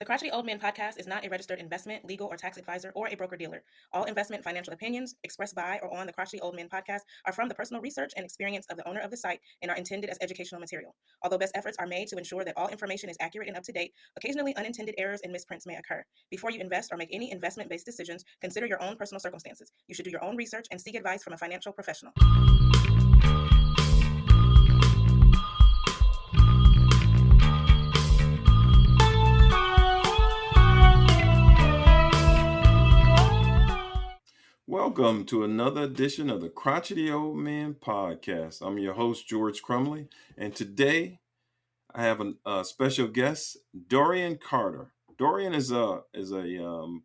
The Crotchety Old Men podcast is not a registered investment, legal, or tax advisor or a broker-dealer. All investment financial opinions expressed by or on the Crotchety Old Men podcast are from the personal research and experience of the owner of the site and are intended as educational material. Although best efforts are made to ensure that all information is accurate and up to date, occasionally unintended errors and misprints may occur. Before you invest or make any investment-based decisions, consider your own personal circumstances. You should do your own research and seek advice from a financial professional. Welcome to another edition of the Crotchety Old Men podcast. I'm your host, George Crumley, and today I have a special guest, Dorian Carter. Dorian is in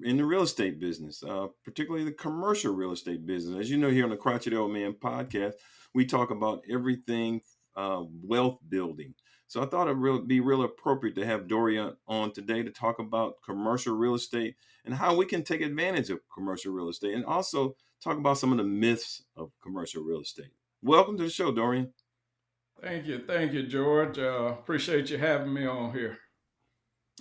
the real estate business, particularly the commercial real estate business. As you know, here on the Crotchety Old Men podcast, we talk about everything wealth building. So I thought it would be real appropriate to have Dorian on today to talk about commercial real estate and how we can take advantage of commercial real estate, and also talk about some of the myths of commercial real estate. Welcome to the show, Dorian. Thank you, George. Appreciate you having me on here.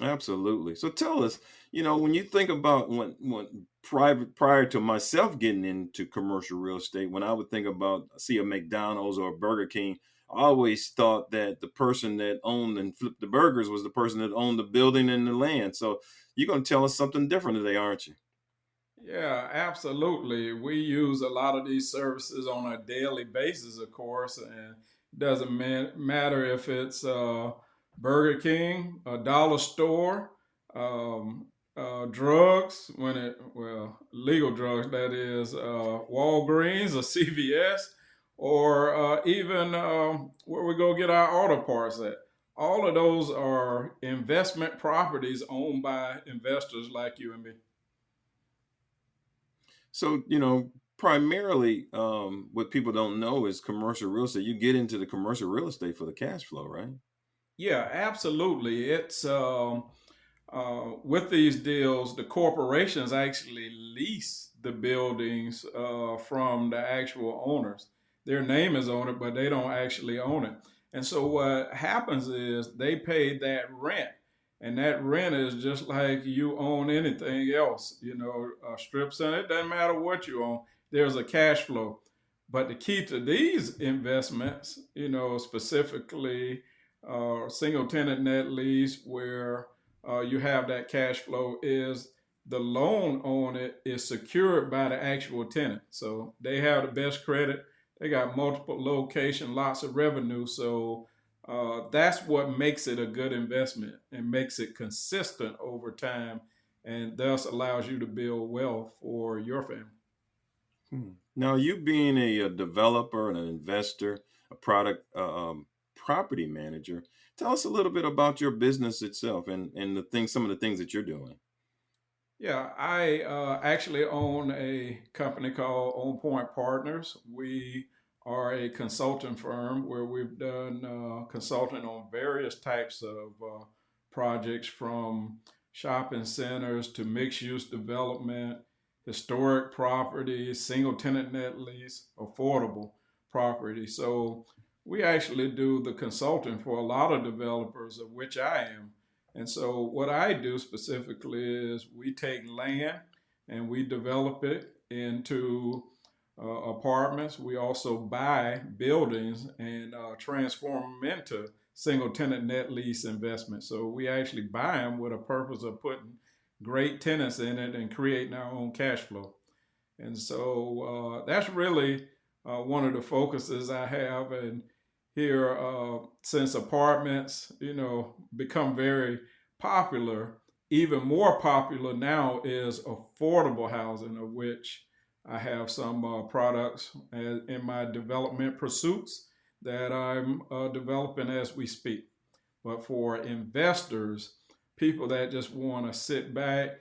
Absolutely. So tell us, when you think about when prior to myself getting into commercial real estate, when I would think about see a McDonald's or a Burger King, I always thought that the person that owned and flipped the burgers was the person that owned the building and the land. So you're going to tell us something different today, aren't you? Yeah, absolutely. We use a lot of these services on a daily basis, of course, and it doesn't matter if it's Burger King, a dollar store, drugs, legal drugs, that is, Walgreens or CVS, or even where we go get our auto parts at. All of those are investment properties owned by investors like you and me. So, primarily what people don't know is commercial real estate. You get into the commercial real estate for the cash flow, right? Yeah, absolutely. It's with these deals, the corporations actually lease the buildings from the actual owners. Their name is on it, but they don't actually own it. And so what happens is they pay that rent. And that rent is just like you own anything else, a strip center. It doesn't matter what you own, there's a cash flow. But the key to these investments, specifically single tenant net lease, where you have that cash flow, is the loan on it is secured by the actual tenant. So they have the best credit. They got multiple location, lots of revenue. So that's what makes it a good investment and makes it consistent over time, and thus allows you to build wealth for your family. Now, you being a developer and an investor, a property manager, tell us a little bit about your business itself and some of the things that you're doing. Yeah, I actually own a company called On Point Partners. We are a consulting firm where we've done consulting on various types of projects, from shopping centers to mixed use development, historic properties, single tenant net lease, affordable property. So we actually do the consulting for a lot of developers, of which I am. And so what I do specifically is we take land and we develop it into apartments. We also buy buildings and transform them into single tenant net lease investments. So we actually buy them with a purpose of putting great tenants in it and creating our own cash flow. And so that's really one of the focuses I have. And here, since apartments, become very popular, even more popular now is affordable housing, of which I have some products in my development pursuits that I'm developing as we speak. But for investors, people that just want to sit back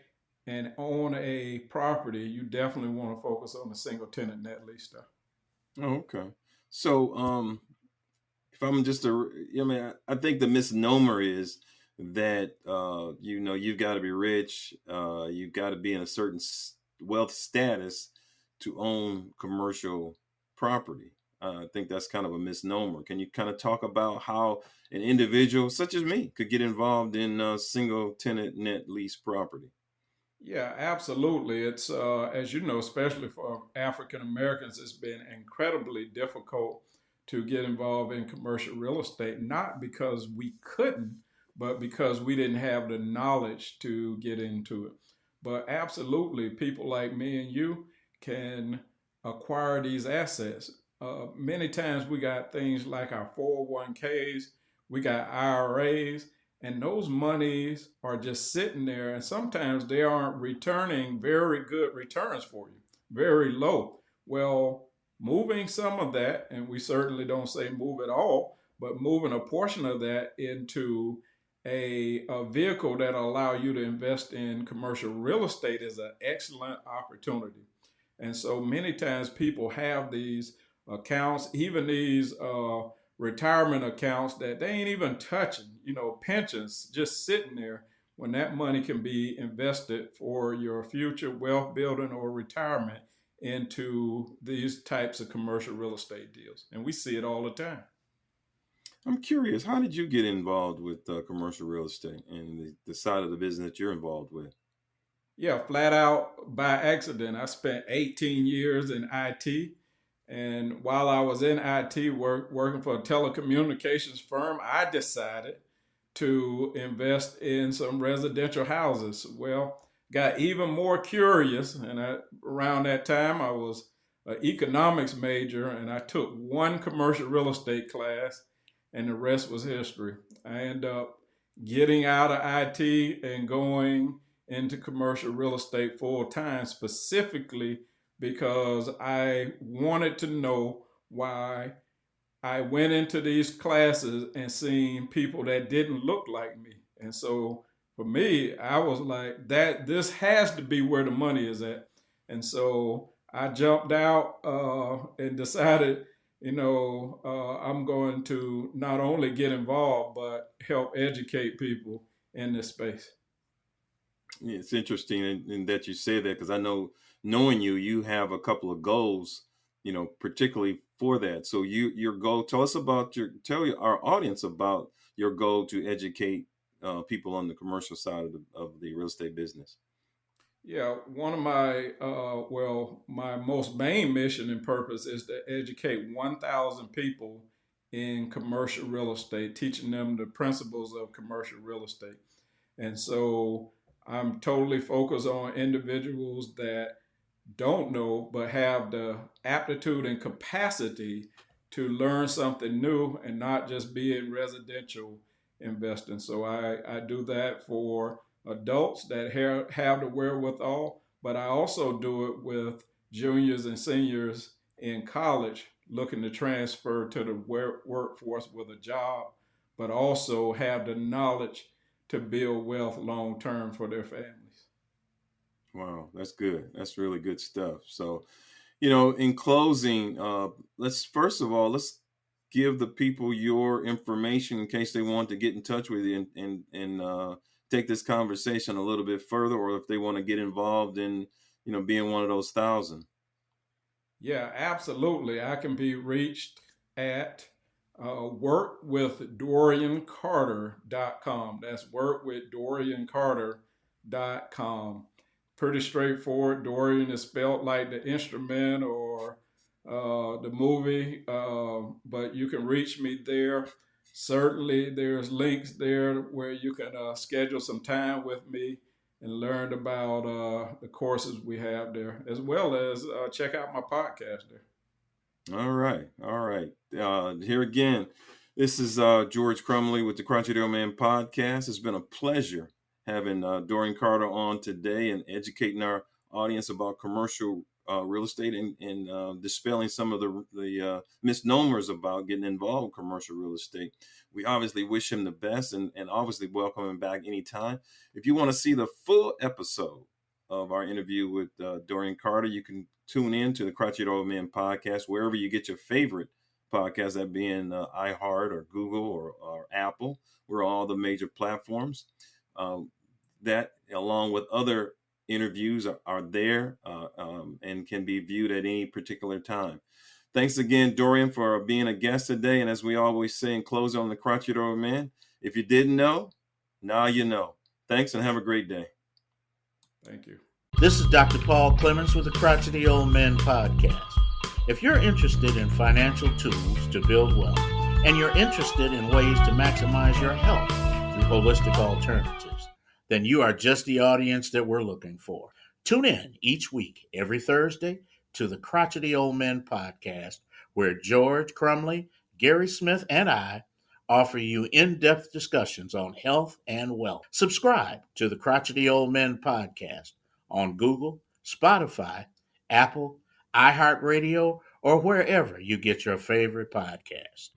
and own a property, you definitely want to focus on the single tenant net lease stuff. Oh, okay. So, if I'm I think the misnomer is that you've got to be rich, you've got to be in a certain wealth status to own commercial property. I think that's kind of a misnomer. Can you kind of talk about how an individual such as me could get involved in single tenant net lease property? Yeah, absolutely. It's, as you know, especially for African Americans, it's been incredibly difficult to get involved in commercial real estate, not because we couldn't, but because we didn't have the knowledge to get into it. But absolutely, people like me and you can acquire these assets. Many times we got things like our 401ks, we got IRAs, and those monies are just sitting there, and sometimes they aren't returning very good returns for you, very low. Well, moving some of that, and we certainly don't say move it all, but moving a portion of that into a vehicle that allow you to invest in commercial real estate is an excellent opportunity. And so many times people have these accounts, even these retirement accounts that they ain't even touching, pensions just sitting there when that money can be invested for your future wealth building or retirement into these types of commercial real estate deals. And we see it all the time. I'm curious, how did you get involved with commercial real estate and the side of the business that you're involved with? Yeah, flat out by accident. I spent 18 years in IT. And while I was in IT working for a telecommunications firm, I decided to invest in some residential houses. Well, got even more curious. And around that time, I was an economics major and I took one commercial real estate class, and the rest was history. I ended up getting out of IT and going into commercial real estate full time, specifically because I wanted to know why I went into these classes and seen people that didn't look like me. And so for me, I was like, that this has to be where the money is at. And so I jumped out and decided, I'm going to not only get involved, but help educate people in this space. Yeah, it's interesting in that you say that because I know, knowing you, you have a couple of goals, particularly for that. So your goal, tell our audience about your goal to educate people on the commercial side of the real estate business. Yeah, one of my, my most main mission and purpose is to educate 1,000 people in commercial real estate, teaching them the principles of commercial real estate. And so I'm totally focused on individuals that don't know, but have the aptitude and capacity to learn something new and not just be in residential investing. So I do that for adults that have the wherewithal, but I also do it with juniors and seniors in college looking to transfer to the workforce with a job, but also have the knowledge to build wealth long term for their families. Wow, that's good. That's really good stuff. So, in closing, let's give the people your information in case they want to get in touch with you and take this conversation a little bit further, or if they want to get involved in, being one of those 1,000. Yeah, absolutely. I can be reached at workwithdoriancarter.com. That's workwithdoriancarter.com. Pretty straightforward. Dorian is spelled like the instrument or the movie, but you can reach me there. Certainly, there's links there where you can schedule some time with me and learn about the courses we have there, as well as check out my podcast there. All right. All right. Here again, this is George Crumley with the Thecrotchetyoldmenpodcast. Podcast. It's been a pleasure having Dorian Carter on today and educating our audience about commercial real estate and dispelling some of the misnomers about getting involved in commercial real estate. We obviously wish him the best and obviously welcome him back anytime. If you want to see the full episode of our interview with Dorian Carter, you can tune in to the Crotchet Old Men podcast wherever you get your favorite podcast, that being iHeart or Google or Apple. We're on all the major platforms. That, along with other interviews, are there and can be viewed at any particular time. Thanks again, Dorian, for being a guest today. And as we always say in closing on the Crotchety Old Man, if you didn't know, now you know. Thanks and have a great day. Thank you. This is Dr. Paul Clemens with the Crotchety Old Men Podcast. If you're interested in financial tools to build wealth, and you're interested in ways to maximize your health through holistic alternatives, then you are just the audience that we're looking for. Tune in each week, every Thursday, to the Crotchety Old Men Podcast, where George Crumley, Gary Smith, and I offer you in-depth discussions on health and wealth. Subscribe to the Crotchety Old Men Podcast on Google, Spotify, Apple, iHeartRadio, or wherever you get your favorite podcast.